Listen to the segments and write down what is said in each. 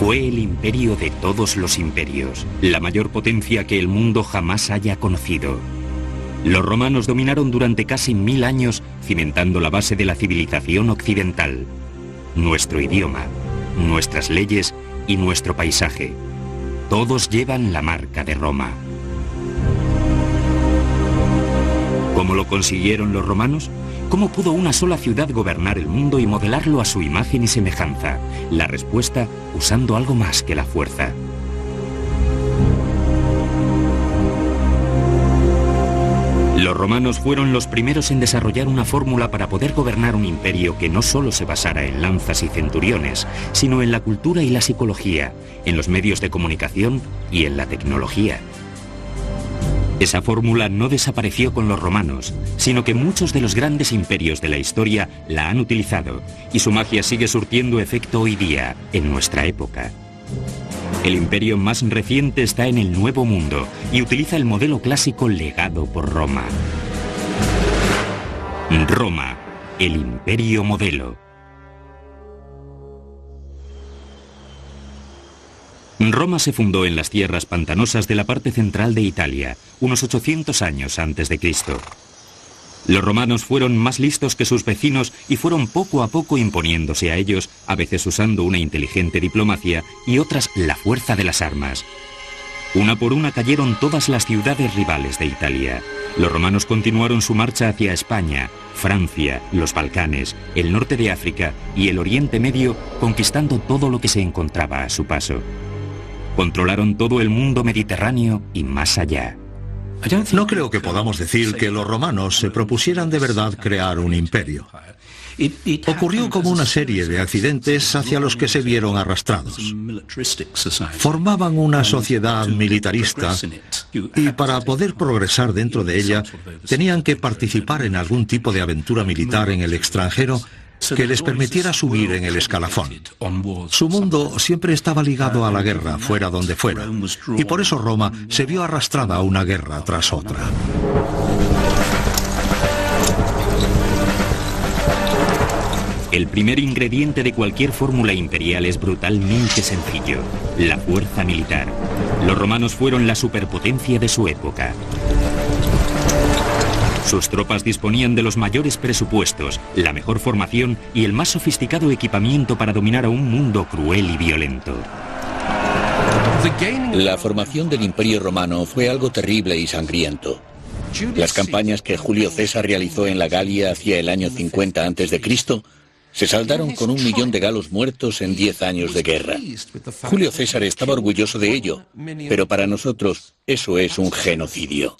Fue el imperio de todos los imperios, la mayor potencia que el mundo jamás haya conocido. Los romanos dominaron durante casi 1000 años, cimentando la base de la civilización occidental. Nuestro idioma, nuestras leyes y nuestro paisaje. Todos llevan la marca de Roma. ¿Cómo lo consiguieron los romanos? ¿Cómo pudo una sola ciudad gobernar el mundo y modelarlo a su imagen y semejanza? La respuesta, usando algo más que la fuerza. Los romanos fueron los primeros en desarrollar una fórmula para poder gobernar un imperio que no solo se basara en lanzas y centuriones, sino en la cultura y la psicología, en los medios de comunicación y en la tecnología. Esa fórmula no desapareció con los romanos, sino que muchos de los grandes imperios de la historia la han utilizado, y su magia sigue surtiendo efecto hoy día, en nuestra época. El imperio más reciente está en el Nuevo Mundo y utiliza el modelo clásico legado por Roma. Roma, el imperio modelo. Roma se fundó en las tierras pantanosas de la parte central de Italia, unos 800 años antes de Cristo. Los romanos fueron más listos que sus vecinos y fueron poco a poco imponiéndose a ellos, a veces usando una inteligente diplomacia y otras la fuerza de las armas. Una por una cayeron todas las ciudades rivales de Italia. Los romanos continuaron su marcha hacia España, Francia, los Balcanes, el norte de África y el Oriente Medio, conquistando todo lo que se encontraba a su paso. Controlaron todo el mundo mediterráneo y más allá. No creo que podamos decir que los romanos se propusieran de verdad crear un imperio. Ocurrió como una serie de accidentes hacia los que se vieron arrastrados. Formaban una sociedad militarista y para poder progresar dentro de ella tenían que participar en algún tipo de aventura militar en el extranjero que les permitiera subir en el escalafón. Su mundo siempre estaba ligado a la guerra, fuera donde fuera, y por eso Roma se vio arrastrada a una guerra tras otra. El primer ingrediente de cualquier fórmula imperial es brutalmente sencillo: la fuerza militar. Los romanos fueron la superpotencia de su época. Sus tropas disponían de los mayores presupuestos, la mejor formación y el más sofisticado equipamiento para dominar a un mundo cruel y violento. La formación del Imperio Romano fue algo terrible y sangriento. Las campañas que Julio César realizó en la Galia hacia el año 50 a.C. se saldaron con 1 millón de galos muertos en 10 años de guerra. Julio César estaba orgulloso de ello, pero para nosotros eso es un genocidio.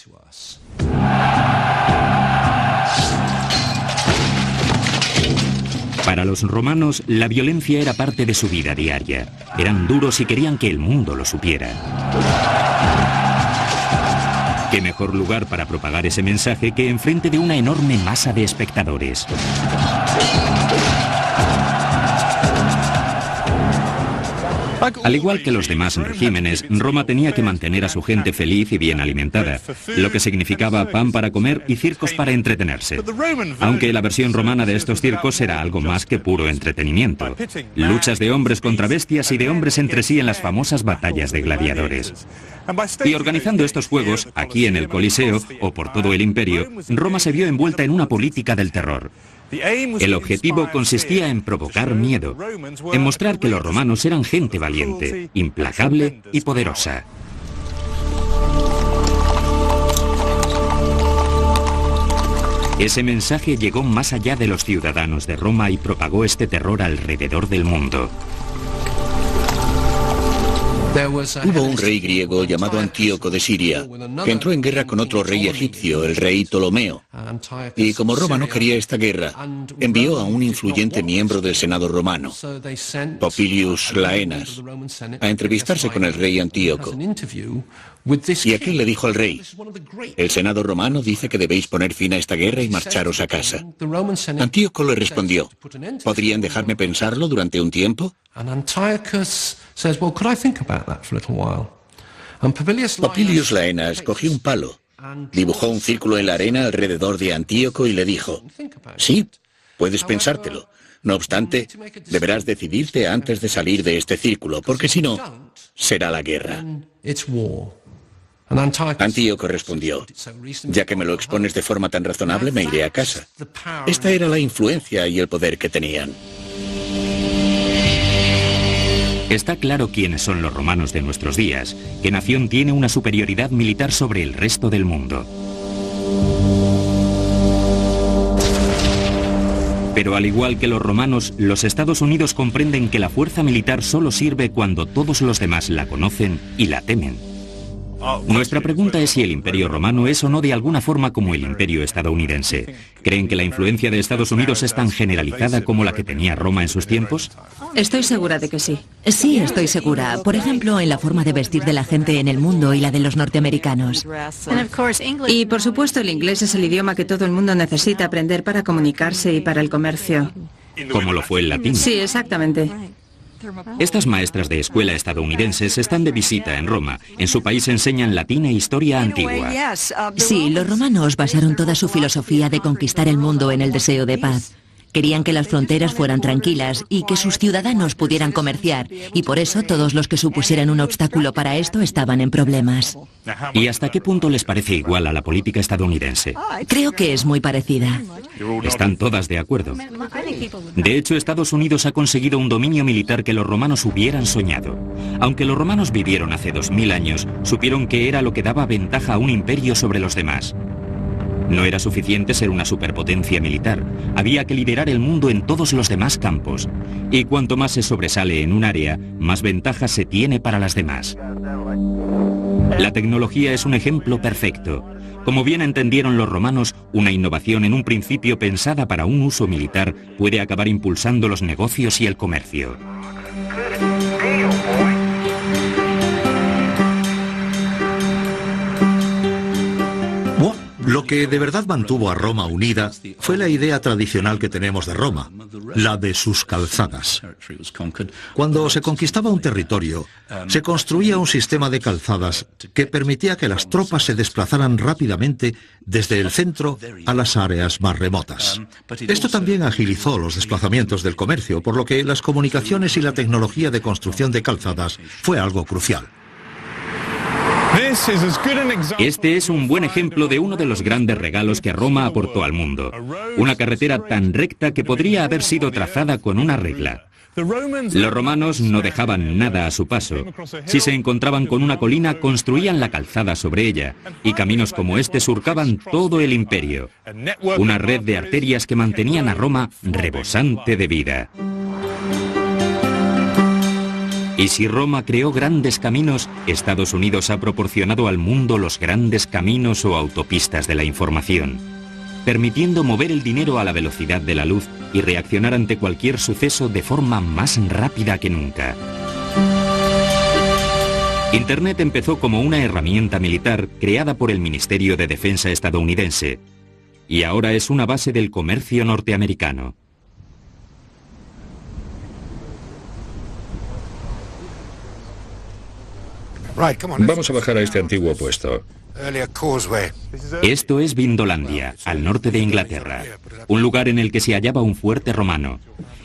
Para los romanos, la violencia era parte de su vida diaria. Eran duros y querían que el mundo lo supiera. ¿Qué mejor lugar para propagar ese mensaje que enfrente de una enorme masa de espectadores? Al igual que los demás regímenes, Roma tenía que mantener a su gente feliz y bien alimentada, lo que significaba pan para comer y circos para entretenerse. Aunque la versión romana de estos circos era algo más que puro entretenimiento. Luchas de hombres contra bestias y de hombres entre sí en las famosas batallas de gladiadores. Y organizando estos juegos, aquí en el Coliseo o por todo el imperio, Roma se vio envuelta en una política del terror. El objetivo consistía en provocar miedo, en mostrar que los romanos eran gente valiente, implacable y poderosa. Ese mensaje llegó más allá de los ciudadanos de Roma y propagó este terror alrededor del mundo. Hubo un rey griego llamado Antíoco de Siria, que entró en guerra con otro rey egipcio, el rey Ptolomeo. Y como Roma no quería esta guerra, envió a un influyente miembro del Senado romano, Popilius Laenas, a entrevistarse con el rey Antíoco. Y aquel le dijo al rey: el Senado romano dice que debéis poner fin a esta guerra y marcharos a casa. Antíoco le respondió: ¿podrían dejarme pensarlo durante un tiempo? Popilius Laenas cogió un palo, dibujó un círculo en la arena alrededor de Antíoco y le dijo: sí, puedes pensártelo, No obstante, deberás decidirte antes de salir de este círculo, porque si no, será la guerra. Antíoco respondió: ya que me lo expones de forma tan razonable, me iré a casa. Esta era la influencia y el poder que tenían. Está claro quiénes son los romanos de nuestros días, qué nación tiene una superioridad militar sobre el resto del mundo. Pero al igual que los romanos, los Estados Unidos comprenden que la fuerza militar solo sirve cuando todos los demás la conocen y la temen. Nuestra pregunta es si el Imperio Romano es o no de alguna forma como el Imperio estadounidense. ¿Creen que la influencia de Estados Unidos es tan generalizada como la que tenía Roma en sus tiempos? Estoy segura de que sí. Sí, estoy segura. Por ejemplo, en la forma de vestir de la gente en el mundo y la de los norteamericanos. Y por supuesto el inglés es el idioma que todo el mundo necesita aprender para comunicarse y para el comercio. Como lo fue el latín. Sí, exactamente. Estas maestras de escuela estadounidenses están de visita en Roma. En su país enseñan latín e historia antigua. Sí, los romanos basaron toda su filosofía de conquistar el mundo en el deseo de paz. Querían que las fronteras fueran tranquilas y que sus ciudadanos pudieran comerciar, y por eso todos los que supusieran un obstáculo para esto estaban en problemas. ¿Y hasta qué punto les parece igual a la política estadounidense? Creo que es muy parecida. Están todas de acuerdo. De hecho, Estados Unidos ha conseguido un dominio militar que los romanos hubieran soñado. Aunque los romanos vivieron hace 2000 años, supieron que era lo que daba ventaja a un imperio sobre los demás. No era suficiente ser una superpotencia militar, había que liderar el mundo en todos los demás campos. Y cuanto más se sobresale en un área, más ventaja se tiene para las demás. La tecnología es un ejemplo perfecto. Como bien entendieron los romanos, una innovación en un principio pensada para un uso militar puede acabar impulsando los negocios y el comercio. Lo que de verdad mantuvo a Roma unida fue la idea tradicional que tenemos de Roma, la de sus calzadas. Cuando se conquistaba un territorio, se construía un sistema de calzadas que permitía que las tropas se desplazaran rápidamente desde el centro a las áreas más remotas. Esto también agilizó los desplazamientos del comercio, por lo que las comunicaciones y la tecnología de construcción de calzadas fue algo crucial. Este es un buen ejemplo de uno de los grandes regalos que Roma aportó al mundo. Una carretera tan recta que podría haber sido trazada con una regla. Los romanos no dejaban nada a su paso. Si se encontraban con una colina, construían la calzada sobre ella, y caminos como este surcaban todo el imperio. Una red de arterias que mantenían a Roma rebosante de vida. Y si Roma creó grandes caminos, Estados Unidos ha proporcionado al mundo los grandes caminos o autopistas de la información, permitiendo mover el dinero a la velocidad de la luz y reaccionar ante cualquier suceso de forma más rápida que nunca. Internet empezó como una herramienta militar creada por el Ministerio de Defensa estadounidense, y ahora es una base del comercio norteamericano. Vamos a bajar a este antiguo puesto. Esto es Vindolandia, al norte de Inglaterra, un lugar en el que se hallaba un fuerte romano.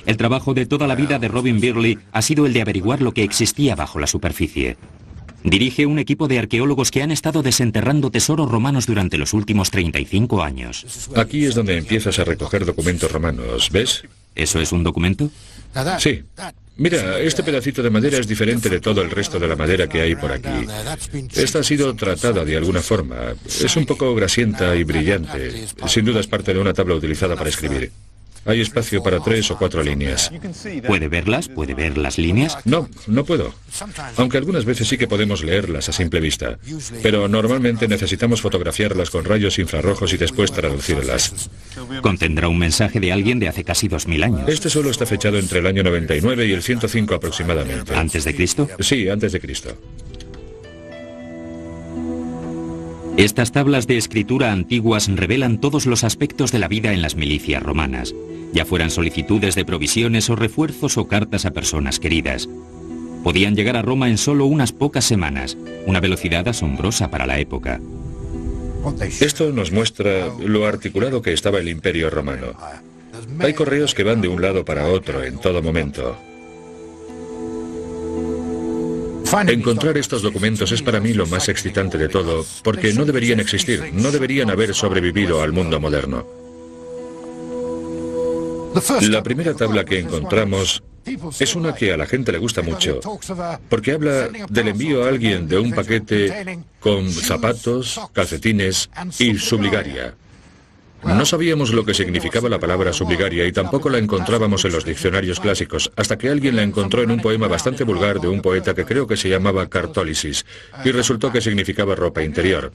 El trabajo de toda la vida de Robin Birley ha sido el de averiguar lo que existía bajo la superficie. Dirige un equipo de arqueólogos que han estado desenterrando tesoros romanos durante los últimos 35 años. Aquí es donde empiezas a recoger documentos romanos, ¿ves? ¿Eso es un documento? Sí. Mira, este pedacito de madera es diferente de todo el resto de la madera que hay por aquí. Esta ha sido tratada de alguna forma. Es un poco grasienta y brillante. Sin duda es parte de una tabla utilizada para escribir. Hay espacio para 3 o 4 líneas. ¿Puede verlas? ¿Puede ver las líneas? No, no puedo. Aunque algunas veces sí que podemos leerlas a simple vista. Pero normalmente necesitamos fotografiarlas con rayos infrarrojos y después traducirlas. Contendrá un mensaje de alguien de hace casi 2000 años. Este suelo está fechado entre el año 99 y el 105 aproximadamente. ¿Antes de Cristo? Sí, antes de Cristo. Estas tablas de escritura antiguas revelan todos los aspectos de la vida en las milicias romanas, ya fueran solicitudes de provisiones o refuerzos o cartas a personas queridas. Podían llegar a Roma en solo unas pocas semanas, una velocidad asombrosa para la época. Esto nos muestra lo articulado que estaba el Imperio Romano. Hay correos que van de un lado para otro en todo momento. Encontrar estos documentos es para mí lo más excitante de todo, porque no deberían existir, no deberían haber sobrevivido al mundo moderno. La primera tabla que encontramos es una que a la gente le gusta mucho, porque habla del envío a alguien de un paquete con zapatos, calcetines y subligaria. No sabíamos lo que significaba la palabra subligaria y tampoco la encontrábamos en los diccionarios clásicos, hasta que alguien la encontró en un poema bastante vulgar de un poeta que creo que se llamaba Cartólisis, y resultó que significaba ropa interior.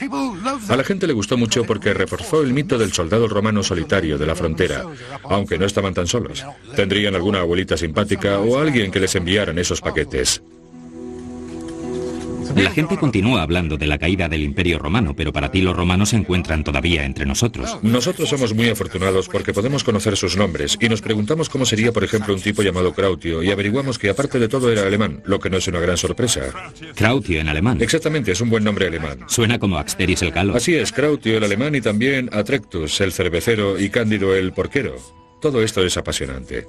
A la gente le gustó mucho porque reforzó el mito del soldado romano solitario de la frontera, aunque no estaban tan solos. Tendrían alguna abuelita simpática o alguien que les enviaran esos paquetes. La gente continúa hablando de la caída del Imperio Romano, pero para ti los romanos se encuentran todavía entre nosotros. Nosotros somos muy afortunados porque podemos conocer sus nombres y nos preguntamos cómo sería, por ejemplo, un tipo llamado Crautio y averiguamos que aparte de todo era alemán, lo que no es una gran sorpresa. Crautio en alemán. Exactamente, es un buen nombre alemán. Suena como Axteris el Calo. Así es, Crautio el alemán y también Atrectus el cervecero y Cándido el porquero. Todo esto es apasionante.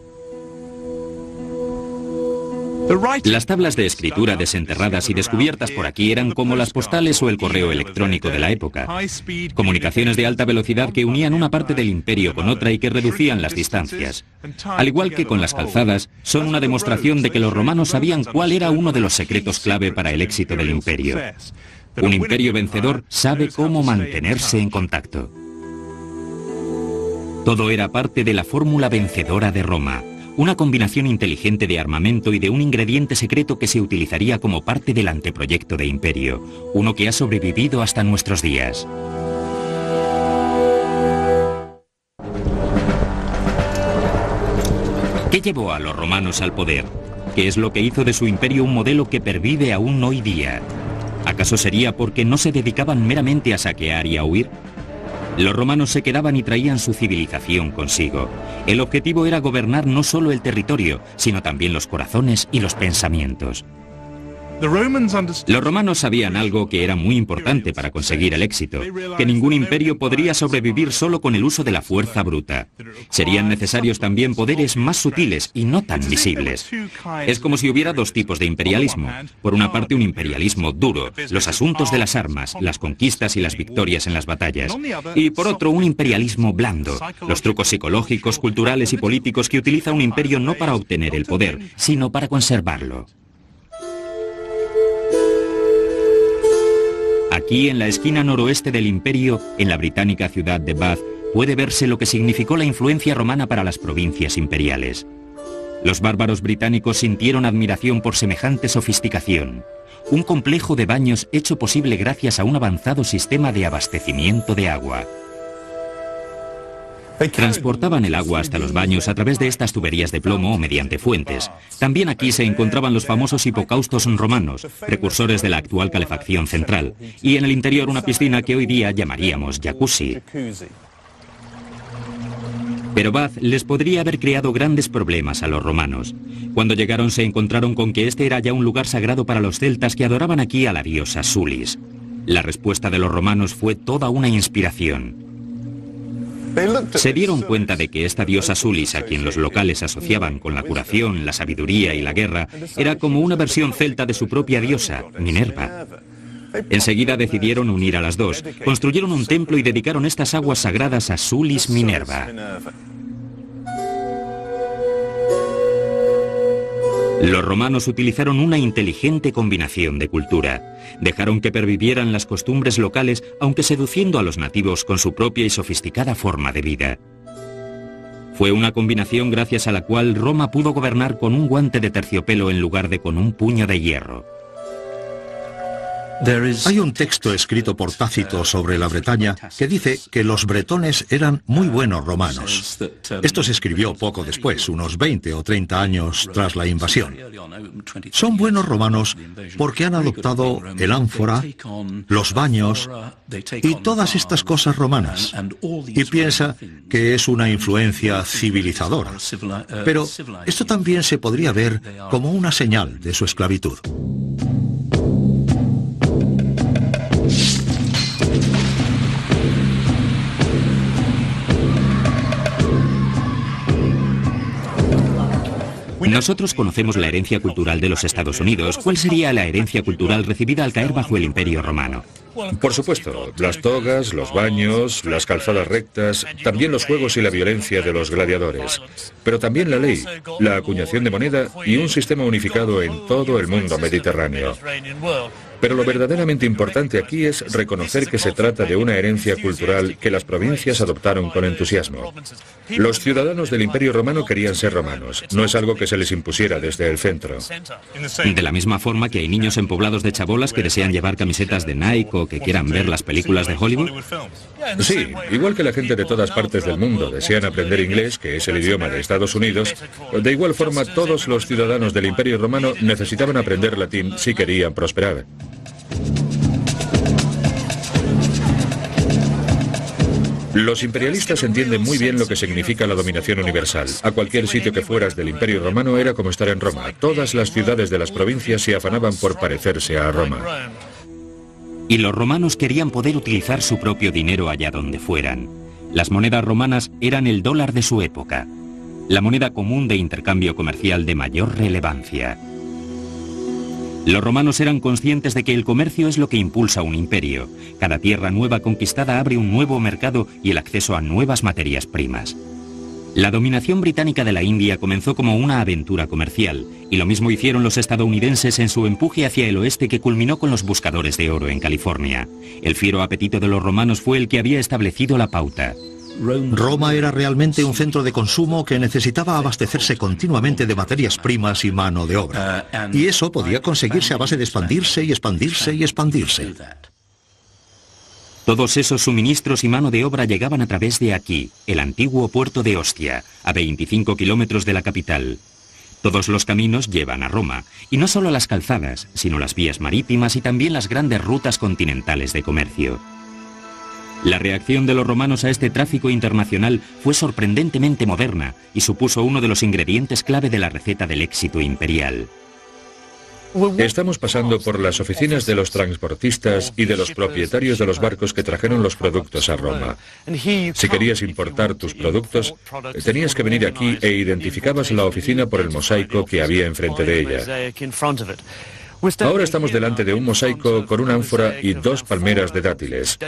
Las tablas de escritura desenterradas y descubiertas por aquí eran como las postales o el correo electrónico de la época. Comunicaciones de alta velocidad que unían una parte del imperio con otra y que reducían las distancias. Al igual que con las calzadas, son una demostración de que los romanos sabían cuál era uno de los secretos clave para el éxito del imperio. Un imperio vencedor sabe cómo mantenerse en contacto. Todo era parte de la fórmula vencedora de Roma. Una combinación inteligente de armamento y de un ingrediente secreto que se utilizaría como parte del anteproyecto de imperio, uno que ha sobrevivido hasta nuestros días. ¿Qué llevó a los romanos al poder? ¿Qué es lo que hizo de su imperio un modelo que pervive aún hoy día? ¿Acaso sería porque no se dedicaban meramente a saquear y a huir? Los romanos se quedaban y traían su civilización consigo. El objetivo era gobernar no solo el territorio, sino también los corazones y los pensamientos. Los romanos sabían algo que era muy importante para conseguir el éxito, que ningún imperio podría sobrevivir solo con el uso de la fuerza bruta. Serían necesarios también poderes más sutiles y no tan visibles. Es como si hubiera dos tipos de imperialismo. Por una parte, un imperialismo duro, los asuntos de las armas, las conquistas y las victorias en las batallas. Y por otro, un imperialismo blando, los trucos psicológicos, culturales y políticos que utiliza un imperio no para obtener el poder, sino para conservarlo. Aquí, en la esquina noroeste del imperio, en la británica ciudad de Bath, puede verse lo que significó la influencia romana para las provincias imperiales. Los bárbaros británicos sintieron admiración por semejante sofisticación. Un complejo de baños hecho posible gracias a un avanzado sistema de abastecimiento de agua. Transportaban el agua hasta los baños a través de estas tuberías de plomo o mediante fuentes. También aquí se encontraban los famosos hipocaustos romanos, precursores de la actual calefacción central, y en el interior una piscina que hoy día llamaríamos jacuzzi. Pero Bath les podría haber creado grandes problemas a los romanos. Cuando llegaron se encontraron con que este era ya un lugar sagrado para los celtas que adoraban aquí a la diosa Sulis. La respuesta de los romanos fue toda una inspiración. Se dieron cuenta de que esta diosa Sulis, a quien los locales asociaban con la curación, la sabiduría y la guerra, era como una versión celta de su propia diosa, Minerva. Enseguida decidieron unir a las dos, construyeron un templo y dedicaron estas aguas sagradas a Sulis Minerva. Los romanos utilizaron una inteligente combinación de cultura. Dejaron que pervivieran las costumbres locales, aunque seduciendo a los nativos con su propia y sofisticada forma de vida. Fue una combinación gracias a la cual Roma pudo gobernar con un guante de terciopelo en lugar de con un puño de hierro. Hay un texto escrito por Tácito sobre la Bretaña que dice que los bretones eran muy buenos romanos. Esto se escribió poco después, unos 20 o 30 años tras la invasión. Son buenos romanos porque han adoptado el ánfora, los baños y todas estas cosas romanas. Y piensa que es una influencia civilizadora. Pero esto también se podría ver como una señal de su esclavitud. Nosotros conocemos la herencia cultural de los Estados Unidos. ¿Cuál sería la herencia cultural recibida al caer bajo el Imperio Romano? Por supuesto, las togas, los baños, las calzadas rectas, también los juegos y la violencia de los gladiadores. Pero también la ley, la acuñación de moneda y un sistema unificado en todo el mundo mediterráneo. Pero lo verdaderamente importante aquí es reconocer que se trata de una herencia cultural que las provincias adoptaron con entusiasmo. Los ciudadanos del Imperio Romano querían ser romanos, no es algo que se les impusiera desde el centro. De la misma forma que hay niños en poblados de chabolas que desean llevar camisetas de Nike o que quieran ver las películas de Hollywood. Sí, igual que la gente de todas partes del mundo desean aprender inglés, que es el idioma de Estados Unidos, de igual forma todos los ciudadanos del Imperio Romano necesitaban aprender latín si querían prosperar. Los imperialistas entienden muy bien lo que significa la dominación universal. A cualquier sitio que fueras del Imperio Romano era como estar en Roma. Todas las ciudades de las provincias se afanaban por parecerse a Roma. Y los romanos querían poder utilizar su propio dinero allá donde fueran. Las monedas romanas eran el dólar de su época, la moneda común de intercambio comercial de mayor relevancia. Los romanos eran conscientes de que el comercio es lo que impulsa un imperio. Cada tierra nueva conquistada abre un nuevo mercado y el acceso a nuevas materias primas. La dominación británica de la India comenzó como una aventura comercial, y lo mismo hicieron los estadounidenses en su empuje hacia el oeste que culminó con los buscadores de oro en California. El fiero apetito de los romanos fue el que había establecido la pauta. Roma era realmente un centro de consumo que necesitaba abastecerse continuamente de materias primas y mano de obra. Y eso podía conseguirse a base de expandirse y expandirse y expandirse. Todos esos suministros y mano de obra llegaban a través de aquí, el antiguo puerto de Ostia, a 25 kilómetros de la capital. Todos los caminos llevan a Roma, y no solo las calzadas, sino las vías marítimas y también las grandes rutas continentales de comercio. La reacción de los romanos a este tráfico internacional fue sorprendentemente moderna y supuso uno de los ingredientes clave de la receta del éxito imperial. Estamos pasando por las oficinas de los transportistas y de los propietarios de los barcos que trajeron los productos a Roma. Si querías importar tus productos, tenías que venir aquí e identificabas la oficina por el mosaico que había enfrente de ella. Ahora estamos delante de un mosaico con una ánfora y 2 palmeras de dátiles.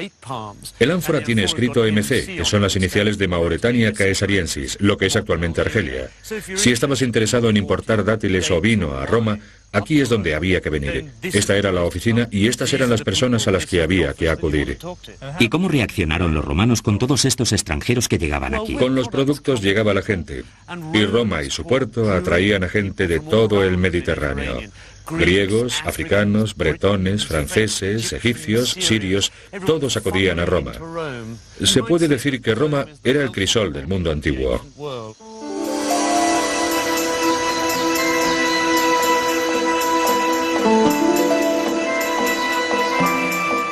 El ánfora tiene escrito MC, que son las iniciales de Mauretania Caesariensis, lo que es actualmente Argelia. Si estabas interesado en importar dátiles o vino a Roma, aquí es donde había que venir. Esta era la oficina y estas eran las personas a las que había que acudir. ¿Y cómo reaccionaron los romanos con todos estos extranjeros que llegaban aquí? Con los productos llegaba la gente, y Roma y su puerto atraían a gente de todo el Mediterráneo. Griegos, africanos, bretones, franceses, egipcios, sirios, todos acudían a Roma. Se puede decir que Roma era el crisol del mundo antiguo.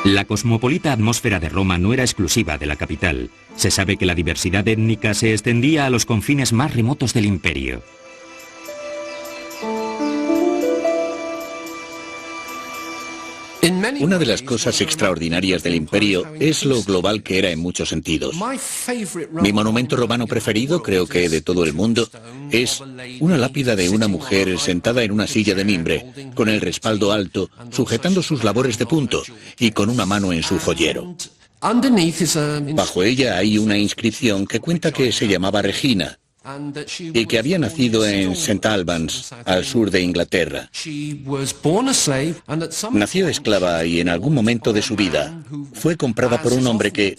La cosmopolita atmósfera de Roma no era exclusiva de la capital. Se sabe que la diversidad étnica se extendía a los confines más remotos del imperio. Una de las cosas extraordinarias del imperio es lo global que era en muchos sentidos. Mi monumento romano preferido, creo que de todo el mundo, es una lápida de una mujer sentada en una silla de mimbre, con el respaldo alto, sujetando sus labores de punto y con una mano en su joyero. Bajo ella hay una inscripción que cuenta que se llamaba Regina y que había nacido en St. Albans, al sur de Inglaterra. Nació esclava y en algún momento de su vida fue comprada por un hombre que,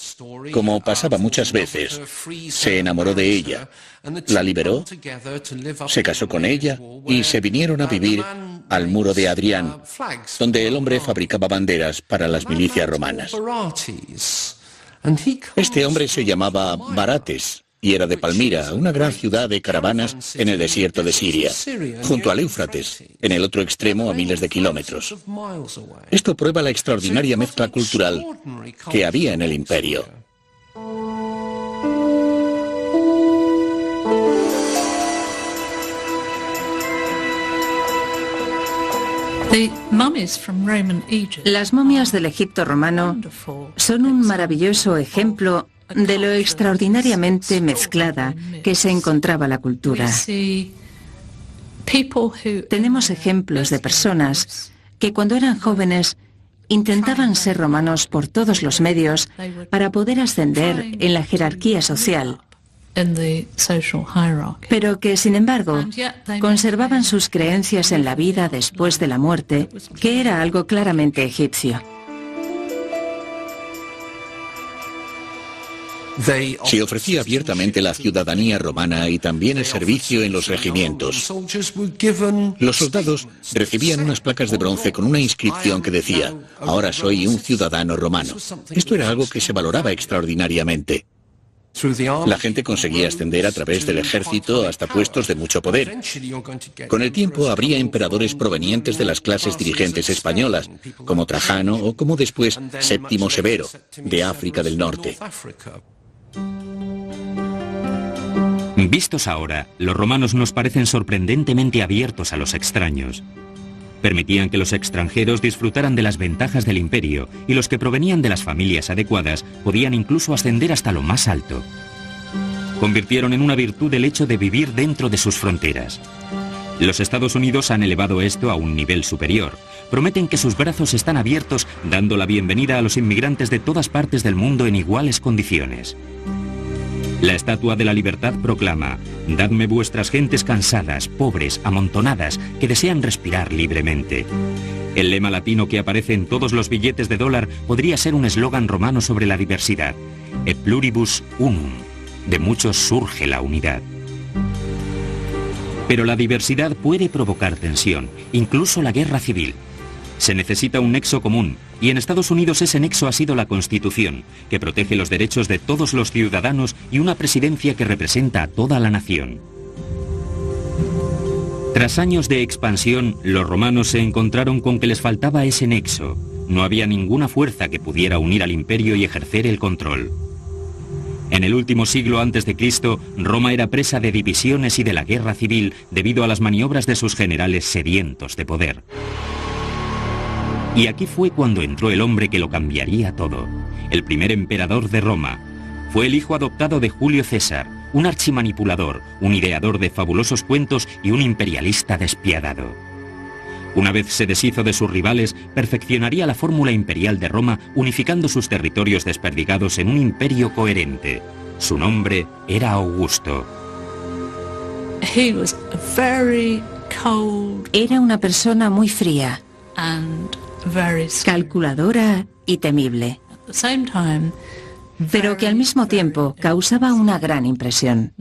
como pasaba muchas veces, se enamoró de ella, la liberó, se casó con ella y se vinieron a vivir al muro de Adrián, donde el hombre fabricaba banderas para las milicias romanas. Este hombre se llamaba Barates y era de Palmira, una gran ciudad de caravanas en el desierto de Siria, junto al Éufrates, en el otro extremo a miles de kilómetros. Esto prueba la extraordinaria mezcla cultural que había en el imperio. Las momias del Egipto romano son un maravilloso ejemplo de lo extraordinariamente mezclada que se encontraba la cultura. Tenemos ejemplos de personas que cuando eran jóvenes intentaban ser romanos por todos los medios para poder ascender en la jerarquía social, pero que, sin embargo, conservaban sus creencias en la vida después de la muerte, que era algo claramente egipcio. Se ofrecía abiertamente la ciudadanía romana y también el servicio en los regimientos. Los soldados recibían unas placas de bronce con una inscripción que decía: ahora soy un ciudadano romano. Esto era algo que se valoraba extraordinariamente. La gente conseguía ascender a través del ejército hasta puestos de mucho poder. Con el tiempo habría emperadores provenientes de las clases dirigentes españolas, como Trajano o como después Séptimo Severo, de África del Norte. Vistos ahora, los romanos nos parecen sorprendentemente abiertos a los extraños. Permitían que los extranjeros disfrutaran de las ventajas del imperio y los que provenían de las familias adecuadas podían incluso ascender hasta lo más alto. Convirtieron en una virtud el hecho de vivir dentro de sus fronteras. Los Estados Unidos han elevado esto a un nivel superior. Prometen que sus brazos están abiertos, dando la bienvenida a los inmigrantes de todas partes del mundo en iguales condiciones. La Estatua de la Libertad proclama: dadme vuestras gentes cansadas, pobres, amontonadas, que desean respirar libremente. El lema latino que aparece en todos los billetes de dólar podría ser un eslogan romano sobre la diversidad: Et pluribus unum. De muchos surge la unidad. Pero la diversidad puede provocar tensión, incluso la guerra civil. Se necesita un nexo común, y en Estados Unidos ese nexo ha sido la Constitución, que protege los derechos de todos los ciudadanos y una presidencia que representa a toda la nación. Tras años de expansión, los romanos se encontraron con que les faltaba ese nexo. No había ninguna fuerza que pudiera unir al imperio y ejercer el control. En el último siglo antes de Cristo, Roma era presa de divisiones y de la guerra civil debido a las maniobras de sus generales sedientos de poder. Y aquí fue cuando entró el hombre que lo cambiaría todo, el primer emperador de Roma. Fue el hijo adoptado de Julio César, un archimanipulador, un ideador de fabulosos cuentos y un imperialista despiadado. Una vez se deshizo de sus rivales, perfeccionaría la fórmula imperial de Roma, unificando sus territorios desperdigados en un imperio coherente. Su nombre era Augusto. Era una persona muy fría, calculadora y temible, pero que al mismo tiempo causaba una gran impresión.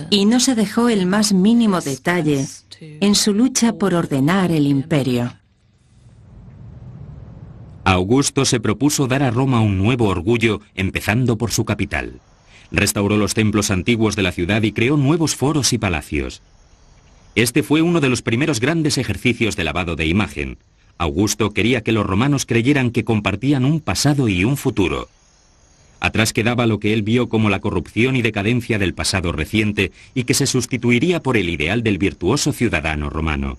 Y no se dejó el más mínimo detalle en su lucha por ordenar el imperio. Augusto se propuso dar a Roma un nuevo orgullo, empezando por su capital. Restauró los templos antiguos de la ciudad y creó nuevos foros y palacios. Este fue uno de los primeros grandes ejercicios de lavado de imagen. Augusto quería que los romanos creyeran que compartían un pasado y un futuro. Atrás quedaba lo que él vio como la corrupción y decadencia del pasado reciente y que se sustituiría por el ideal del virtuoso ciudadano romano.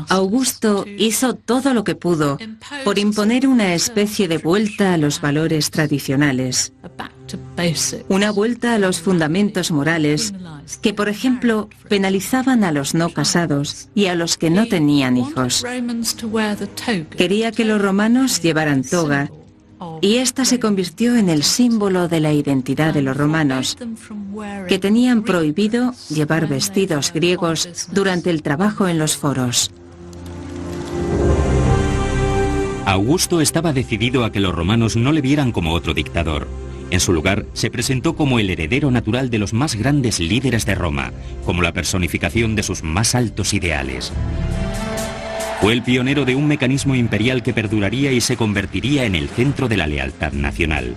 Augusto hizo todo lo que pudo por imponer una especie de vuelta a los valores tradicionales, una vuelta a los fundamentos morales que, por ejemplo, penalizaban a los no casados y a los que no tenían hijos. Quería que los romanos llevaran toga, y esta se convirtió en el símbolo de la identidad de los romanos, que tenían prohibido llevar vestidos griegos durante el trabajo en los foros. Augusto estaba decidido a que los romanos no le vieran como otro dictador. En su lugar, se presentó como el heredero natural de los más grandes líderes de Roma, como la personificación de sus más altos ideales. Fue el pionero de un mecanismo imperial que perduraría y se convertiría en el centro de la lealtad nacional.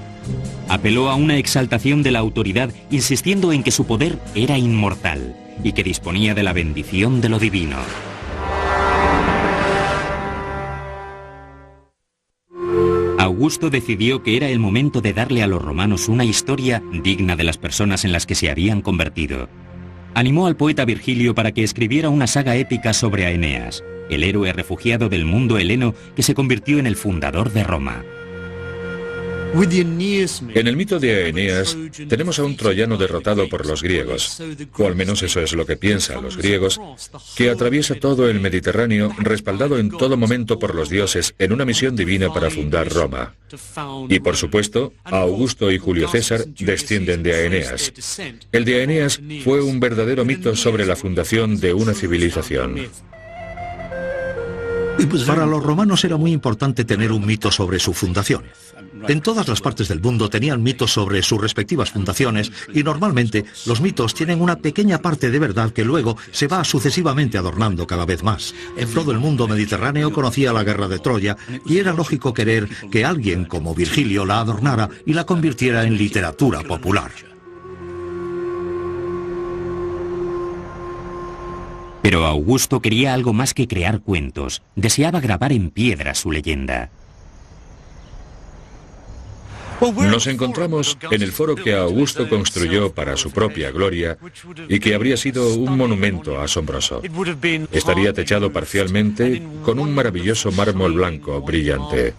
Apeló a una exaltación de la autoridad, insistiendo en que su poder era inmortal y que disponía de la bendición de lo divino. Augusto decidió que era el momento de darle a los romanos una historia digna de las personas en las que se habían convertido. Animó al poeta Virgilio para que escribiera una saga épica sobre a Eneas, el héroe refugiado del mundo heleno que se convirtió en el fundador de Roma. En el mito de Eneas tenemos a un troyano derrotado por los griegos, o al menos eso es lo que piensan los griegos, que atraviesa todo el Mediterráneo respaldado en todo momento por los dioses en una misión divina para fundar Roma. Y por supuesto, Augusto y Julio César descienden de Eneas. El de Eneas fue un verdadero mito sobre la fundación de una civilización. Para los romanos era muy importante tener un mito sobre su fundación. En todas las partes del mundo tenían mitos sobre sus respectivas fundaciones y normalmente los mitos tienen una pequeña parte de verdad que luego se va sucesivamente adornando cada vez más. En todo el mundo mediterráneo conocía la guerra de Troya y era lógico querer que alguien como Virgilio la adornara y la convirtiera en literatura popular. Pero Augusto quería algo más que crear cuentos. Deseaba grabar en piedra su leyenda. Nos encontramos en el foro que Augusto construyó para su propia gloria y que habría sido un monumento asombroso. Estaría techado parcialmente con un maravilloso mármol blanco brillante.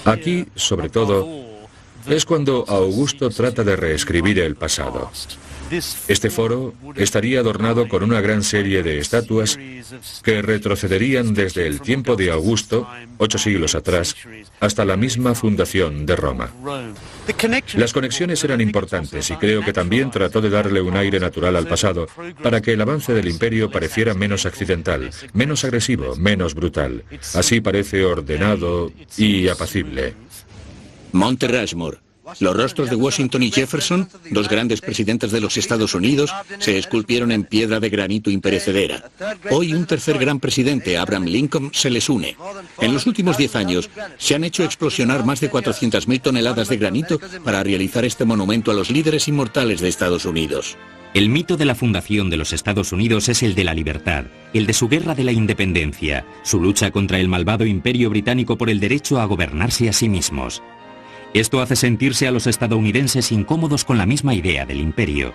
Aquí, sobre todo, es cuando Augusto trata de reescribir el pasado. Este foro estaría adornado con una gran serie de estatuas que retrocederían desde el tiempo de Augusto, 8 siglos atrás, hasta la misma fundación de Roma. Las conexiones eran importantes y creo que también trató de darle un aire natural al pasado para que el avance del imperio pareciera menos accidental, menos agresivo, menos brutal. Así parece ordenado y apacible. Monte Rushmore. Los rostros de Washington y Jefferson, dos grandes presidentes de los Estados Unidos, se esculpieron en piedra de granito imperecedera. Hoy un tercer gran presidente, Abraham Lincoln, se les une. En los últimos 10 años se han hecho explosionar más de 400.000 toneladas de granito para realizar este monumento a los líderes inmortales de Estados Unidos. El mito de la fundación de los Estados Unidos es el de la libertad, el de su guerra de la independencia, su lucha contra el malvado imperio británico por el derecho a gobernarse a sí mismos. Esto hace sentirse a los estadounidenses incómodos con la misma idea del imperio.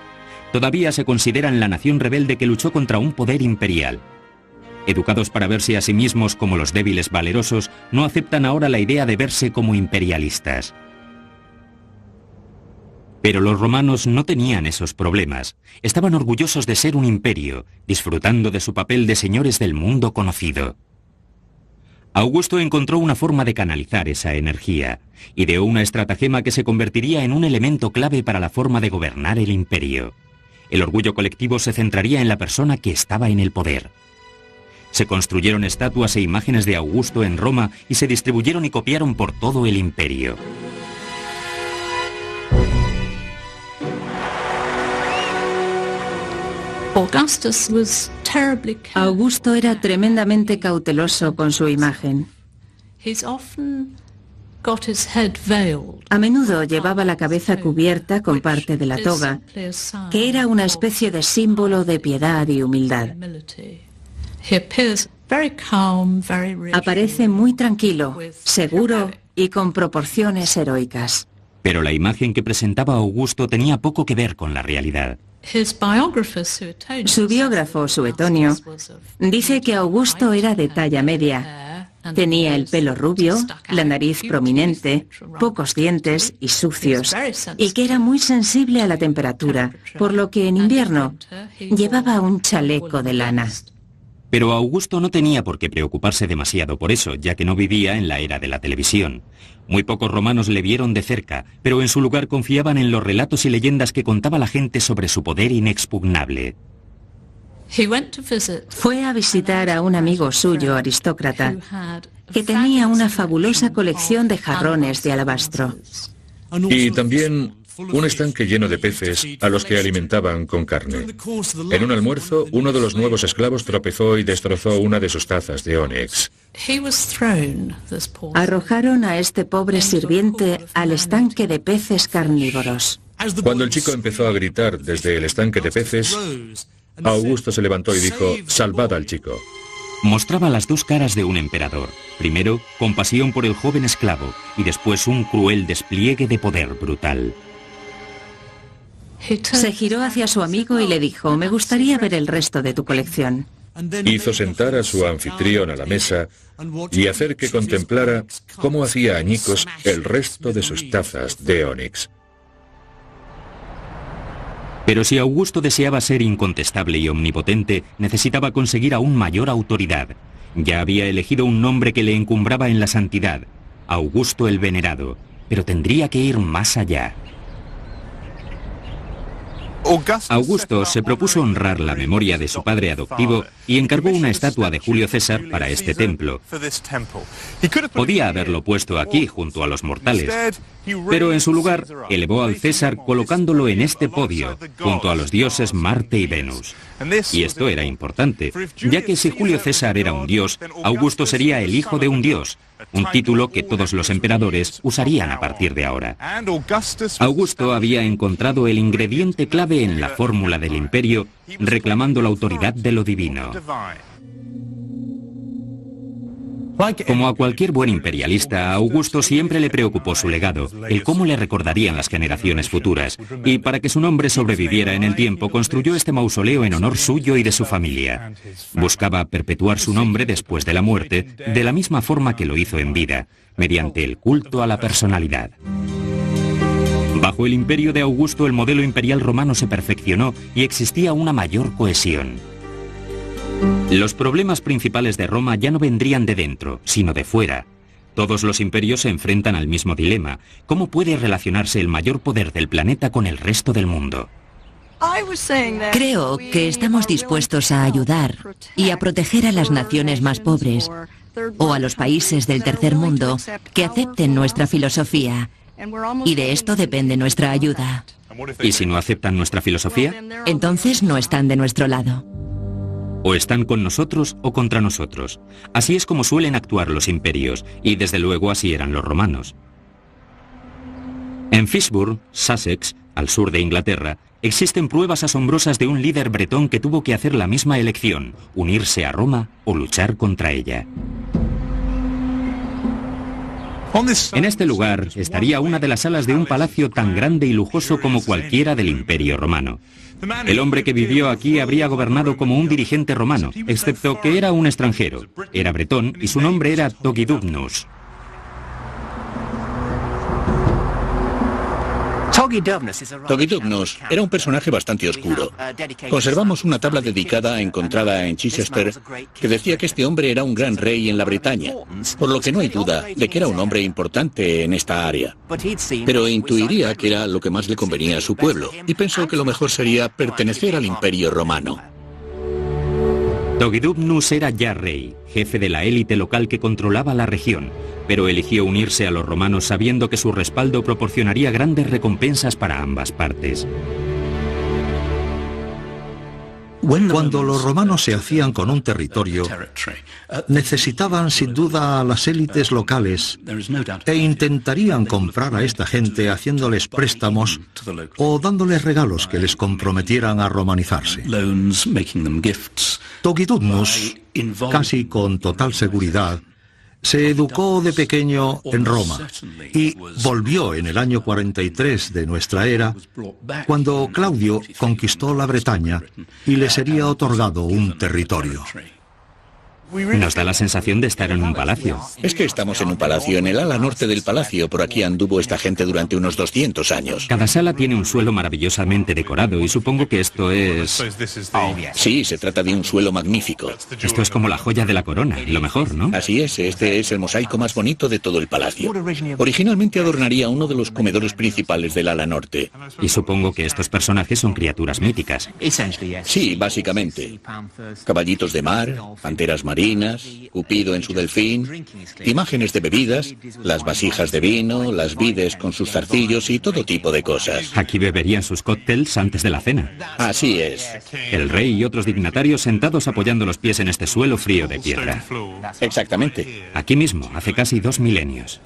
Todavía se consideran la nación rebelde que luchó contra un poder imperial. Educados para verse a sí mismos como los débiles valerosos, no aceptan ahora la idea de verse como imperialistas. Pero los romanos no tenían esos problemas. Estaban orgullosos de ser un imperio, disfrutando de su papel de señores del mundo conocido. Augusto encontró una forma de canalizar esa energía. Ideó una estratagema que se convertiría en un elemento clave para la forma de gobernar el imperio. El orgullo colectivo se centraría en la persona que estaba en el poder. Se construyeron estatuas e imágenes de Augusto en Roma y se distribuyeron y copiaron por todo el imperio. Augusto era tremendamente cauteloso con su imagen. A menudo llevaba la cabeza cubierta con parte de la toga, que era una especie de símbolo de piedad y humildad. Aparece muy tranquilo, seguro y con proporciones heroicas. Pero la imagen que presentaba Augusto tenía poco que ver con la realidad. Su biógrafo, Suetonio, dice que Augusto era de talla media. Tenía el pelo rubio, la nariz prominente, pocos dientes y sucios, y que era muy sensible a la temperatura, por lo que en invierno llevaba un chaleco de lana. Pero Augusto no tenía por qué preocuparse demasiado por eso, ya que no vivía en la era de la televisión. Muy pocos romanos le vieron de cerca, pero en su lugar confiaban en los relatos y leyendas que contaba la gente sobre su poder inexpugnable. Fue a visitar a un amigo suyo, aristócrata, que tenía una fabulosa colección de jarrones de alabastro. Y también un estanque lleno de peces a los que alimentaban con carne. En un almuerzo, uno de los nuevos esclavos tropezó y destrozó una de sus tazas de ónix. Arrojaron a este pobre sirviente al estanque de peces carnívoros. Cuando el chico empezó a gritar desde el estanque de peces, Augusto se levantó y dijo: «Salvad al chico». Mostraba las dos caras de un emperador. Primero, compasión por el joven esclavo, y después un cruel despliegue de poder brutal. Se giró hacia su amigo y le dijo: «Me gustaría ver el resto de tu colección». hizo sentar a su anfitrión a la mesa y hacer que contemplara cómo hacía añicos el resto de sus tazas de ónix. Pero si Augusto deseaba ser incontestable y omnipotente, necesitaba conseguir aún mayor autoridad. Ya había elegido un nombre que le encumbraba en la santidad, Augusto el Venerado, pero tendría que ir más allá. Augusto se propuso honrar la memoria de su padre adoptivo y encargó una estatua de Julio César para este templo. Podía haberlo puesto aquí, junto a los mortales, pero en su lugar elevó al César colocándolo en este podio, junto a los dioses Marte y Venus. Y esto era importante, ya que si Julio César era un dios, Augusto sería el hijo de un dios, un título que todos los emperadores usarían a partir de ahora. Augusto había encontrado el ingrediente clave en la fórmula del imperio, reclamando la autoridad de lo divino. Como a cualquier buen imperialista, a Augusto siempre le preocupó su legado, el cómo le recordarían las generaciones futuras, y para que su nombre sobreviviera en el tiempo, construyó este mausoleo en honor suyo y de su familia. Buscaba perpetuar su nombre después de la muerte, de la misma forma que lo hizo en vida, mediante el culto a la personalidad. Bajo el imperio de Augusto, el modelo imperial romano se perfeccionó y existía una mayor cohesión. Los problemas principales de Roma ya no vendrían de dentro, sino de fuera. Todos los imperios se enfrentan al mismo dilema: ¿cómo puede relacionarse el mayor poder del planeta con el resto del mundo? Creo que estamos dispuestos a ayudar y a proteger a las naciones más pobres o a los países del tercer mundo que acepten nuestra filosofía. Y de esto depende nuestra ayuda. ¿Y si no aceptan nuestra filosofía? Entonces no están de nuestro lado. O están con nosotros o contra nosotros. Así es como suelen actuar los imperios, y desde luego así eran los romanos. En Fishburne, Sussex, al sur de Inglaterra, existen pruebas asombrosas de un líder bretón que tuvo que hacer la misma elección: unirse a Roma o luchar contra ella. En este lugar estaría una de las salas de un palacio tan grande y lujoso como cualquiera del Imperio Romano. El hombre que vivió aquí habría gobernado como un dirigente romano, excepto que era un extranjero. Era bretón y su nombre era Togidubnus. Togidubnus era un personaje bastante oscuro. Conservamos una tabla dedicada encontrada en Chichester que decía que este hombre era un gran rey en la Bretaña, por lo que no hay duda de que era un hombre importante en esta área. Pero intuiría que era lo que más le convenía a su pueblo, y pensó que lo mejor sería pertenecer al Imperio Romano. Togidubnus era ya rey, jefe de la élite local que controlaba la región, pero eligió unirse a los romanos sabiendo que su respaldo proporcionaría grandes recompensas para ambas partes. Cuando los romanos se hacían con un territorio, necesitaban sin duda a las élites locales e intentarían comprar a esta gente haciéndoles préstamos o dándoles regalos que les comprometieran a romanizarse. Togidubnus, casi con total seguridad, se educó de pequeño en Roma y volvió en el año 43 de nuestra era, cuando Claudio conquistó la Bretaña y le sería otorgado un territorio. Nos da la sensación de estar en un palacio. Es que estamos en un palacio, en el ala norte del palacio. Por aquí anduvo esta gente durante unos 200 años. Cada sala tiene un suelo maravillosamente decorado y supongo que esto es... Sí, se trata de un suelo magnífico. Esto es como la joya de la corona, lo mejor, ¿no? Así es, este es el mosaico más bonito de todo el palacio. Originalmente adornaría uno de los comedores principales del ala norte. Y supongo que estos personajes son criaturas míticas. Sí, básicamente. Caballitos de mar, panteras marinas, Cupido en su delfín, imágenes de bebidas, las vasijas de vino, las vides con sus zarcillos y todo tipo de cosas. Aquí beberían sus cócteles antes de la cena. Así es. El rey y otros dignatarios sentados apoyando los pies en este suelo frío de piedra. Exactamente. Aquí mismo, hace casi 2 milenios.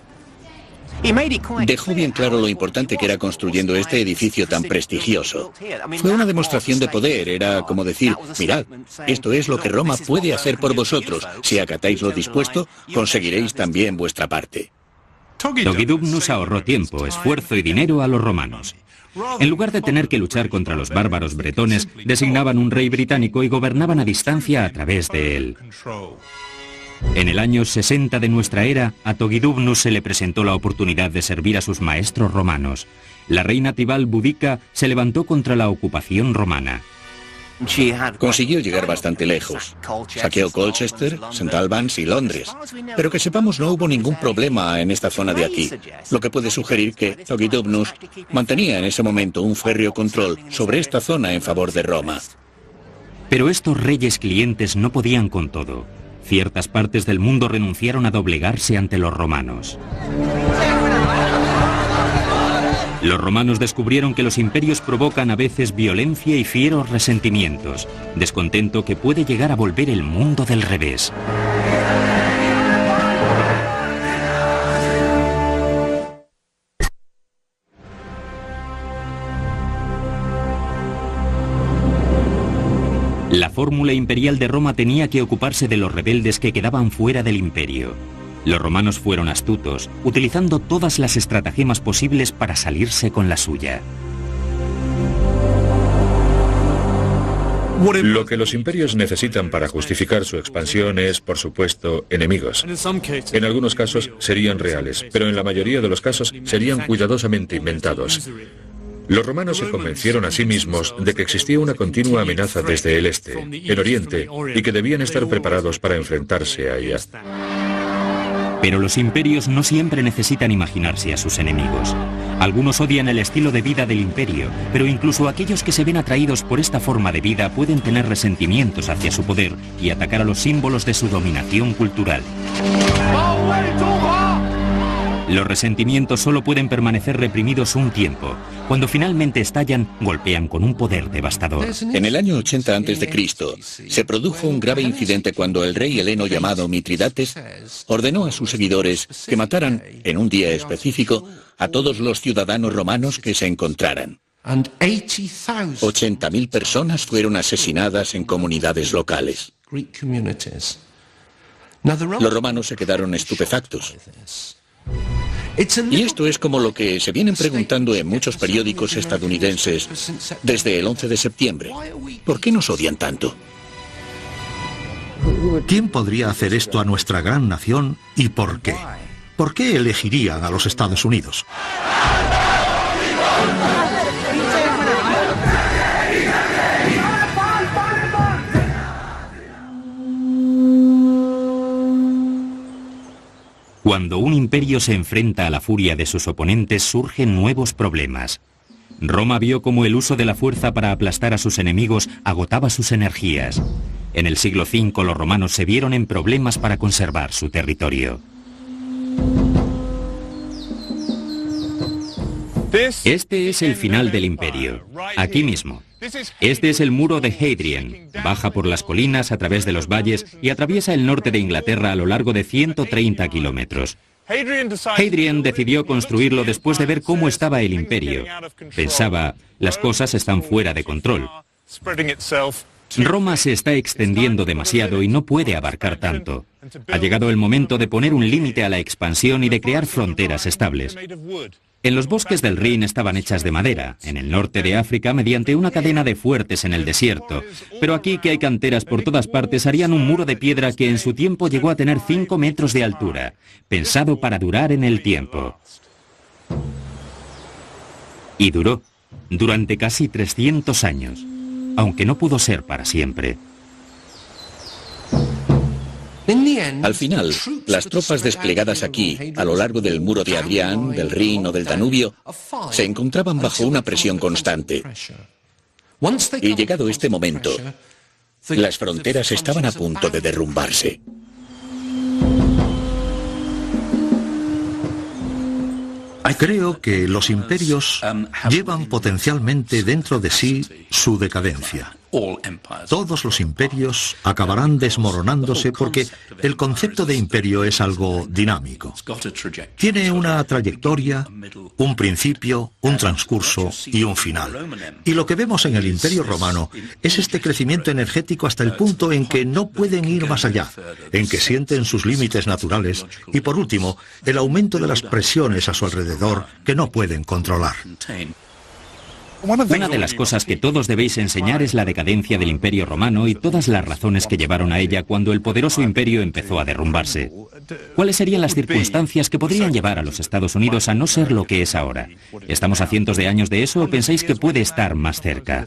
Dejó bien claro lo importante que era construyendo este edificio tan prestigioso. Fue una demostración de poder, era como decir, mirad, esto es lo que Roma puede hacer por vosotros. Si acatáis lo dispuesto, conseguiréis también vuestra parte. Togidubnus ahorró tiempo, esfuerzo y dinero a los romanos. En lugar de tener que luchar contra los bárbaros bretones, designaban un rey británico y gobernaban a distancia a través de él. En el año 60 de nuestra era, a Togidubnus se le presentó la oportunidad de servir a sus maestros romanos. La reina Tibal Boudica se levantó contra la ocupación romana. Consiguió llegar bastante lejos. Saqueó Colchester, St. Albans y Londres. Pero que sepamos, no hubo ningún problema en esta zona de aquí, lo que puede sugerir que Togidubnus mantenía en ese momento un férreo control sobre esta zona en favor de Roma. Pero estos reyes clientes no podían con todo. Ciertas partes del mundo renunciaron a doblegarse ante los romanos. Los romanos descubrieron que los imperios provocan a veces violencia y fieros resentimientos, descontento que puede llegar a volver el mundo del revés. La fórmula imperial de Roma tenía que ocuparse de los rebeldes que quedaban fuera del imperio. Los romanos fueron astutos, utilizando todas las estratagemas posibles para salirse con la suya. Lo que los imperios necesitan para justificar su expansión es, por supuesto, enemigos. En algunos casos serían reales, pero en la mayoría de los casos serían cuidadosamente inventados. Los romanos se convencieron a sí mismos de que existía una continua amenaza desde el este, en Oriente, y que debían estar preparados para enfrentarse a ella. Pero los imperios no siempre necesitan imaginarse a sus enemigos. Algunos odian el estilo de vida del imperio, pero incluso aquellos que se ven atraídos por esta forma de vida pueden tener resentimientos hacia su poder y atacar a los símbolos de su dominación cultural. Los resentimientos solo pueden permanecer reprimidos un tiempo. Cuando finalmente estallan, golpean con un poder devastador. En el año 80 a.C. se produjo un grave incidente cuando el rey heleno llamado Mitridates ordenó a sus seguidores que mataran, en un día específico, a todos los ciudadanos romanos que se encontraran. 80.000 personas fueron asesinadas en comunidades locales. Los romanos se quedaron estupefactos. Y esto es como lo que se vienen preguntando en muchos periódicos estadounidenses desde el 11 de septiembre. ¿Por qué nos odian tanto? ¿Quién podría hacer esto a nuestra gran nación y por qué? ¿Por qué elegirían a los Estados Unidos? Cuando un imperio se enfrenta a la furia de sus oponentes, surgen nuevos problemas. Roma vio cómo el uso de la fuerza para aplastar a sus enemigos agotaba sus energías. En el siglo V los romanos se vieron en problemas para conservar su territorio. Este es el final del imperio, aquí mismo. Este es el muro de Hadrian. Baja por las colinas a través de los valles y atraviesa el norte de Inglaterra a lo largo de 130 kilómetros. Hadrian decidió construirlo después de ver cómo estaba el imperio. Pensaba, las cosas están fuera de control. Roma se está extendiendo demasiado y no puede abarcar tanto. Ha llegado el momento de poner un límite a la expansión y de crear fronteras estables. En los bosques del Rin estaban hechas de madera, en el norte de África mediante una cadena de fuertes en el desierto. Pero aquí, que hay canteras por todas partes, harían un muro de piedra que en su tiempo llegó a tener 5 metros de altura, pensado para durar en el tiempo. Y duró, durante casi 300 años, aunque no pudo ser para siempre. Al final, las tropas desplegadas aquí, a lo largo del muro de Adrián, del Rin o del Danubio, se encontraban bajo una presión constante. Y llegado este momento, las fronteras estaban a punto de derrumbarse. Creo que los imperios llevan potencialmente dentro de sí su decadencia. Todos los imperios acabarán desmoronándose porque el concepto de imperio es algo dinámico. Tiene una trayectoria, un principio, un transcurso y un final. Y lo que vemos en el Imperio Romano es este crecimiento energético hasta el punto en que no pueden ir más allá, en que sienten sus límites naturales y, por último, el aumento de las presiones a su alrededor que no pueden controlar. Una de las cosas que todos debéis enseñar es la decadencia del Imperio Romano y todas las razones que llevaron a ella cuando el poderoso imperio empezó a derrumbarse. ¿Cuáles serían las circunstancias que podrían llevar a los Estados Unidos a no ser lo que es ahora? ¿Estamos a cientos de años de eso o pensáis que puede estar más cerca?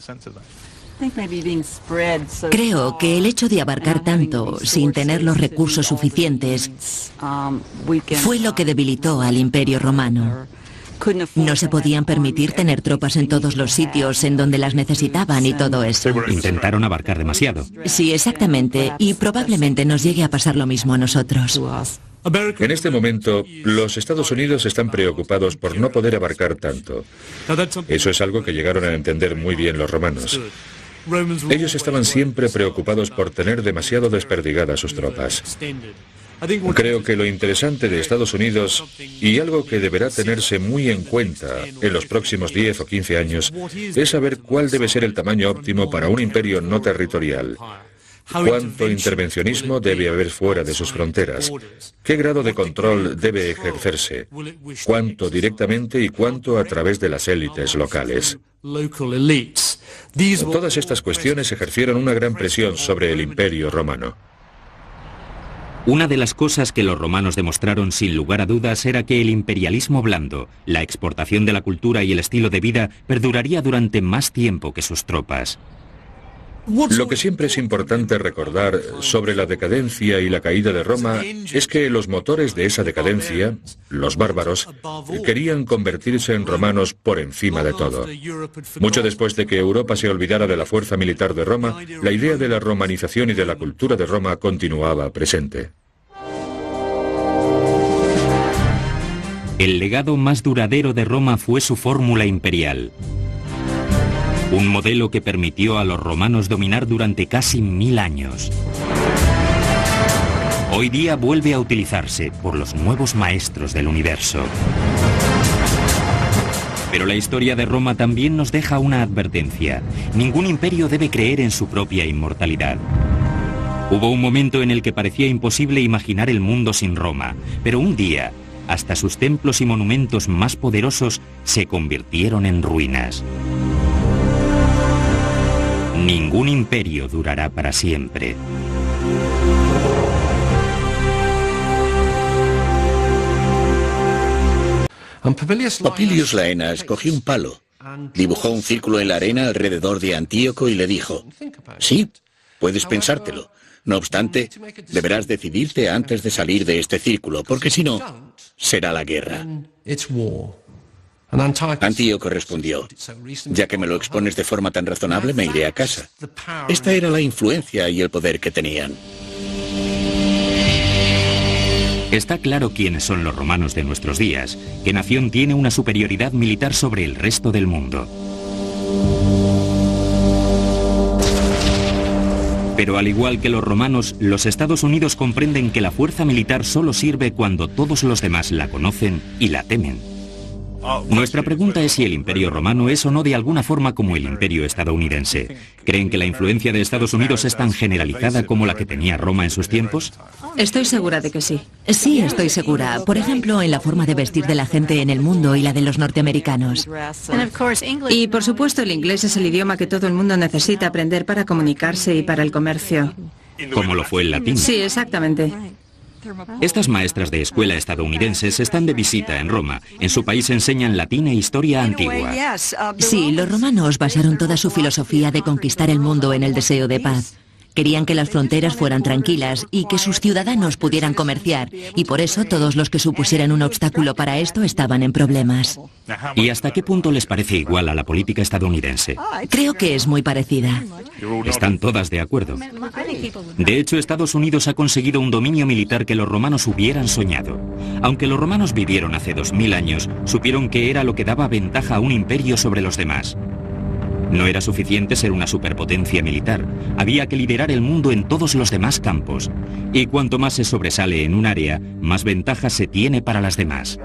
Creo que el hecho de abarcar tanto sin tener los recursos suficientes fue lo que debilitó al Imperio Romano. No se podían permitir tener tropas en todos los sitios en donde las necesitaban y todo eso. Intentaron abarcar demasiado. Sí, exactamente, y probablemente nos llegue a pasar lo mismo a nosotros. En este momento, los Estados Unidos están preocupados por no poder abarcar tanto. Eso es algo que llegaron a entender muy bien los romanos. Ellos estaban siempre preocupados por tener demasiado desperdigadas sus tropas. Creo que lo interesante de Estados Unidos, y algo que deberá tenerse muy en cuenta en los próximos 10 o 15 años, es saber cuál debe ser el tamaño óptimo para un imperio no territorial. ¿Cuánto intervencionismo debe haber fuera de sus fronteras? ¿Qué grado de control debe ejercerse? ¿Cuánto directamente y cuánto a través de las élites locales? Todas estas cuestiones ejercieron una gran presión sobre el Imperio Romano. Una de las cosas que los romanos demostraron sin lugar a dudas era que el imperialismo blando, la exportación de la cultura y el estilo de vida perduraría durante más tiempo que sus tropas. Lo que siempre es importante recordar sobre la decadencia y la caída de Roma es que los motores de esa decadencia, los bárbaros, querían convertirse en romanos por encima de todo. Mucho después de que Europa se olvidara de la fuerza militar de Roma, la idea de la romanización y de la cultura de Roma continuaba presente. El legado más duradero de Roma fue su fórmula imperial. Un modelo que permitió a los romanos dominar durante casi 1000 años. Hoy día vuelve a utilizarse por los nuevos maestros del universo. Pero la historia de Roma también nos deja una advertencia. Ningún imperio debe creer en su propia inmortalidad. Hubo un momento en el que parecía imposible imaginar el mundo sin Roma, pero un día, hasta sus templos y monumentos más poderosos se convirtieron en ruinas. Ningún imperio durará para siempre. Popilius Laenas cogió un palo, dibujó un círculo en la arena alrededor de Antíoco y le dijo: sí, puedes pensártelo. No obstante, deberás decidirte antes de salir de este círculo, porque si no, será la guerra. Antíoco respondió: ya que me lo expones de forma tan razonable, me iré a casa. Esta era la influencia y el poder que tenían. Está claro quiénes son los romanos de nuestros días, qué nación tiene una superioridad militar sobre el resto del mundo. Pero al igual que los romanos, los Estados Unidos comprenden que la fuerza militar solo sirve cuando todos los demás la conocen y la temen. Nuestra pregunta es si el Imperio Romano es o no de alguna forma como el Imperio estadounidense. ¿Creen que la influencia de Estados Unidos es tan generalizada como la que tenía Roma en sus tiempos? Estoy segura de que sí. Sí, estoy segura. Por ejemplo, en la forma de vestir de la gente en el mundo y la de los norteamericanos. Y por supuesto el inglés es el idioma que todo el mundo necesita aprender para comunicarse y para el comercio. Como lo fue el latín. Sí, exactamente. Estas maestras de escuela estadounidenses están de visita en Roma. En su país enseñan latín e historia antigua. Sí, los romanos basaron toda su filosofía de conquistar el mundo en el deseo de paz. Querían que las fronteras fueran tranquilas y que sus ciudadanos pudieran comerciar, y por eso todos los que supusieran un obstáculo para esto estaban en problemas. ¿Y hasta qué punto les parece igual a la política estadounidense? Creo que es muy parecida. Están todas de acuerdo. De hecho, Estados Unidos ha conseguido un dominio militar que los romanos hubieran soñado. Aunque los romanos vivieron hace 2000 años, supieron que era lo que daba ventaja a un imperio sobre los demás. No era suficiente ser una superpotencia militar, había que liderar el mundo en todos los demás campos. Y cuanto más se sobresale en un área, más ventaja se tiene para las demás.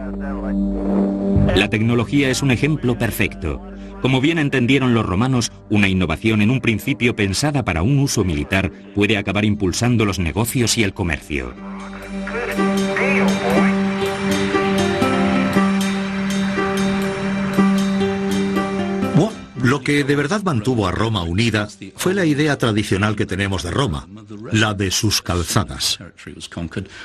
La tecnología es un ejemplo perfecto. Como bien entendieron los romanos, una innovación en un principio pensada para un uso militar puede acabar impulsando los negocios y el comercio. que de verdad mantuvo a Roma unida fue la idea tradicional que tenemos de Roma, la de sus calzadas.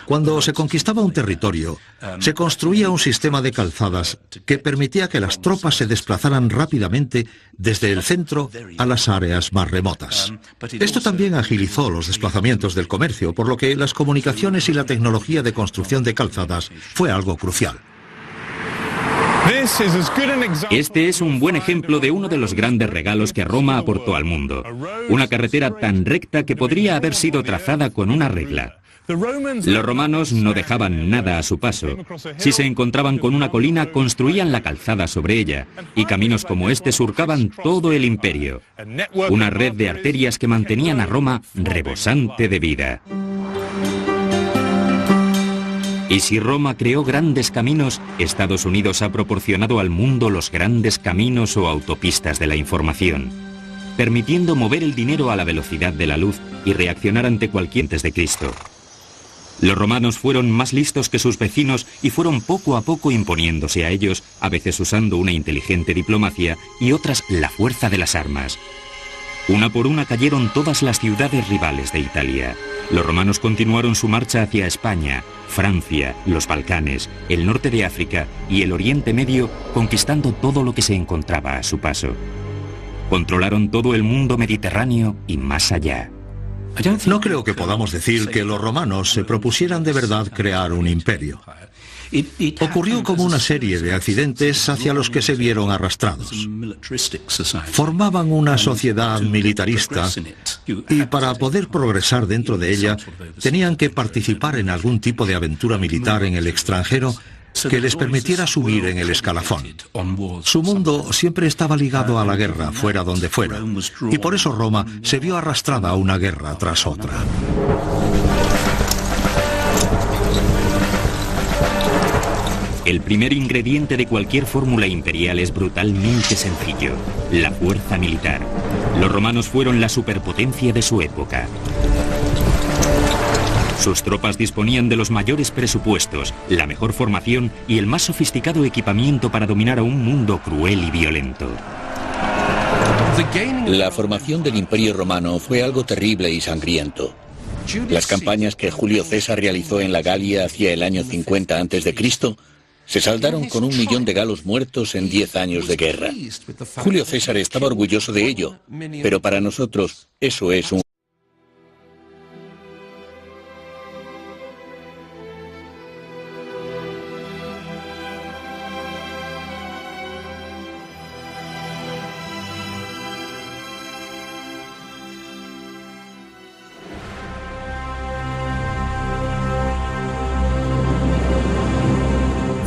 Cuando se conquistaba un territorio, se construía un sistema de calzadas que permitía que las tropas se desplazaran rápidamente desde el centro a las áreas más remotas. Esto también agilizó los desplazamientos del comercio, por lo que las comunicaciones y la tecnología de construcción de calzadas fue algo crucial. Este es un buen ejemplo de uno de los grandes regalos que Roma aportó al mundo. Una carretera tan recta que podría haber sido trazada con una regla. Los romanos no dejaban nada a su paso. Si se encontraban con una colina, construían la calzada sobre ella, y caminos como este surcaban todo el imperio. Una red de arterias que mantenían a Roma rebosante de vida. Y si Roma creó grandes caminos, Estados Unidos ha proporcionado al mundo los grandes caminos o autopistas de la información, permitiendo mover el dinero a la velocidad de la luz y reaccionar ante cualquier antes de Cristo. Los romanos fueron más listos que sus vecinos y fueron poco a poco imponiéndose a ellos, a veces usando una inteligente diplomacia y otras la fuerza de las armas. Una por una cayeron todas las ciudades rivales de Italia. Los romanos continuaron su marcha hacia España, Francia, los Balcanes, el norte de África y el Oriente Medio, conquistando todo lo que se encontraba a su paso. Controlaron todo el mundo mediterráneo y más allá. No creo que podamos decir que los romanos se propusieran de verdad crear un imperio. Ocurrió como una serie de accidentes hacia los que se vieron arrastrados. Formaban una sociedad militarista y para poder progresar dentro de ella tenían que participar en algún tipo de aventura militar en el extranjero que les permitiera subir en el escalafón. Su mundo siempre estaba ligado a la guerra, fuera donde fuera, y por eso Roma se vio arrastrada a una guerra tras otra. El primer ingrediente de cualquier fórmula imperial es brutalmente sencillo: la fuerza militar. Los romanos fueron la superpotencia de su época. Sus tropas disponían de los mayores presupuestos, la mejor formación y el más sofisticado equipamiento para dominar a un mundo cruel y violento. La formación del Imperio Romano fue algo terrible y sangriento. Las campañas que Julio César realizó en la Galia hacia el año 50 a.C. se saldaron con 1 millón de galos muertos en 10 años de guerra. Julio César estaba orgulloso de ello, pero para nosotros eso es un...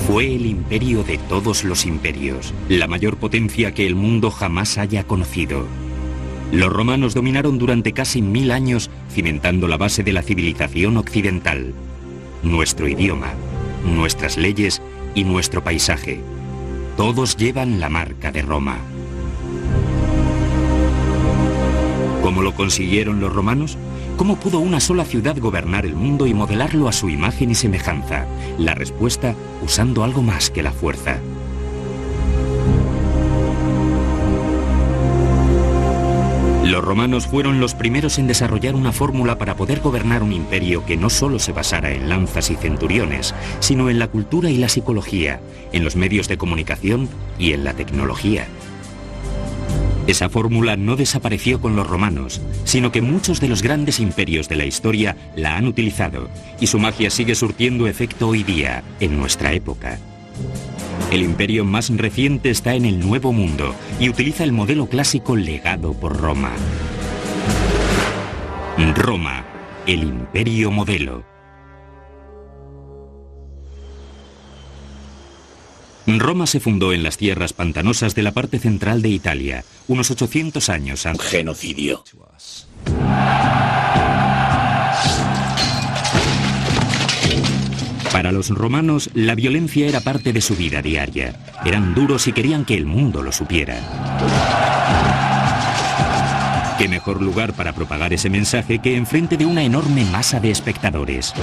Fue el imperio de todos los imperios, la mayor potencia que el mundo jamás haya conocido. Los romanos dominaron durante casi 1000 años, cimentando la base de la civilización occidental. Nuestro idioma, nuestras leyes y nuestro paisaje. Todos llevan la marca de Roma. ¿Cómo lo consiguieron los romanos? ¿Cómo pudo una sola ciudad gobernar el mundo y modelarlo a su imagen y semejanza? La respuesta, usando algo más que la fuerza. Los romanos fueron los primeros en desarrollar una fórmula para poder gobernar un imperio que no solo se basara en lanzas y centuriones, sino en la cultura y la psicología, en los medios de comunicación y en la tecnología. Esa fórmula no desapareció con los romanos, sino que muchos de los grandes imperios de la historia la han utilizado, y su magia sigue surtiendo efecto hoy día, en nuestra época. El imperio más reciente está en el Nuevo Mundo y utiliza el modelo clásico legado por Roma. Roma, el imperio modelo. Roma se fundó en las tierras pantanosas de la parte central de Italia, unos 800 años antes. Genocidio. Para los romanos, la violencia era parte de su vida diaria. Eran duros y querían que el mundo lo supiera. ¿Qué mejor lugar para propagar ese mensaje que enfrente de una enorme masa de espectadores?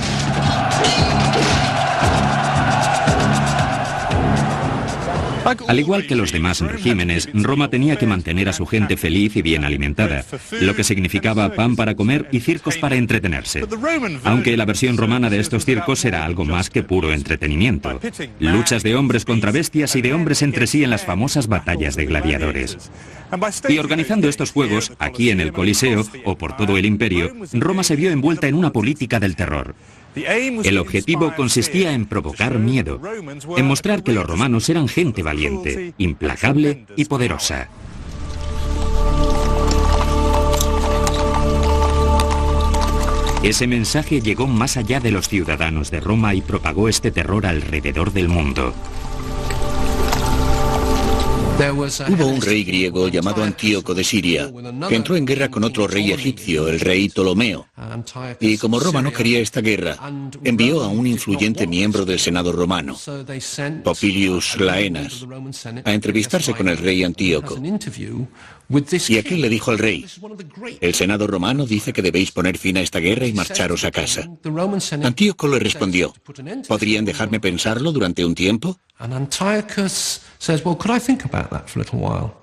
Al igual que los demás regímenes, Roma tenía que mantener a su gente feliz y bien alimentada, lo que significaba pan para comer y circos para entretenerse. Aunque la versión romana de estos circos era algo más que puro entretenimiento. Luchas de hombres contra bestias y de hombres entre sí en las famosas batallas de gladiadores. Y organizando estos juegos, aquí en el Coliseo o por todo el imperio, Roma se vio envuelta en una política del terror. El objetivo consistía en provocar miedo, en mostrar que los romanos eran gente valiente, implacable y poderosa. Ese mensaje llegó más allá de los ciudadanos de Roma y propagó este terror alrededor del mundo. Hubo un rey griego llamado Antíoco de Siria, que entró en guerra con otro rey egipcio, el rey Ptolomeo. Y como Roma no quería esta guerra, envió a un influyente miembro del Senado romano, Popilius Laenas, a entrevistarse con el rey Antíoco. Y aquel le dijo al rey: el Senado romano dice que debéis poner fin a esta guerra y marcharos a casa. Antíoco le respondió: ¿podrían dejarme pensarlo durante un tiempo? And Antiochus says, well, could I think about that for a little while?